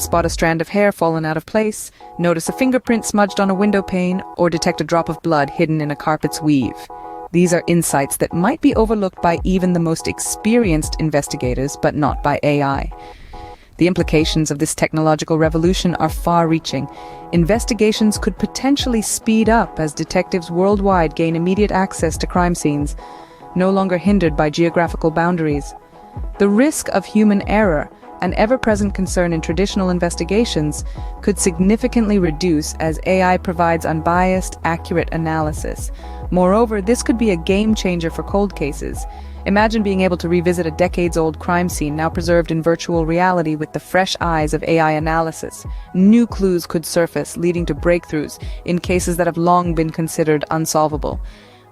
spot a strand of hair fallen out of place, notice a fingerprint smudged on a window pane, or detect a drop of blood hidden in a carpet's weave. These are insights that might be overlooked by even the most experienced investigators, but not by AI. The implications of this technological revolution are far-reaching. Investigations could potentially speed up as detectives worldwide gain immediate access to crime scenes, no longer hindered by geographical boundaries. The risk of human error, an ever-present concern in traditional investigations, could significantly reduce as AI provides unbiased, accurate analysis. Moreover, this could be a game-changer for cold cases. Imagine being able to revisit a decades-old crime scene now preserved in virtual reality with the fresh eyes of AI analysis. New clues could surface, leading to breakthroughs in cases that have long been considered unsolvable.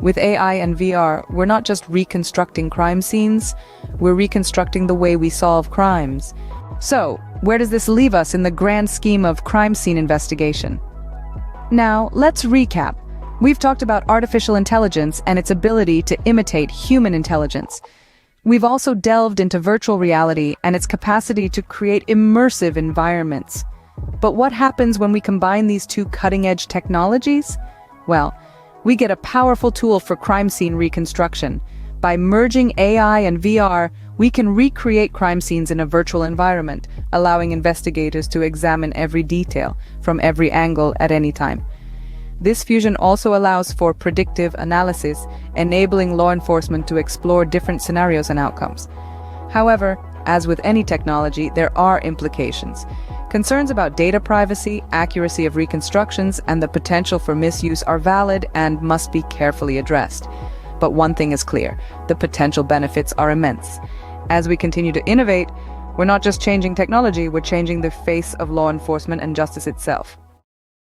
With AI and VR, we're not just reconstructing crime scenes, we're reconstructing the way we solve crimes. So, where does this leave us in the grand scheme of crime scene investigation? Now, let's recap. We've talked about artificial intelligence and its ability to imitate human intelligence. We've also delved into virtual reality and its capacity to create immersive environments. But what happens when we combine these two cutting-edge technologies? Well, we get a powerful tool for crime scene reconstruction. By merging AI and VR, we can recreate crime scenes in a virtual environment, allowing investigators to examine every detail from every angle at any time. This fusion also allows for predictive analysis, enabling law enforcement to explore different scenarios and outcomes. However, as with any technology, there are implications. Concerns about data privacy, accuracy of reconstructions, and the potential for misuse are valid and must be carefully addressed. But one thing is clear: the potential benefits are immense. As we continue to innovate, we're not just changing technology, we're changing the face of law enforcement and justice itself.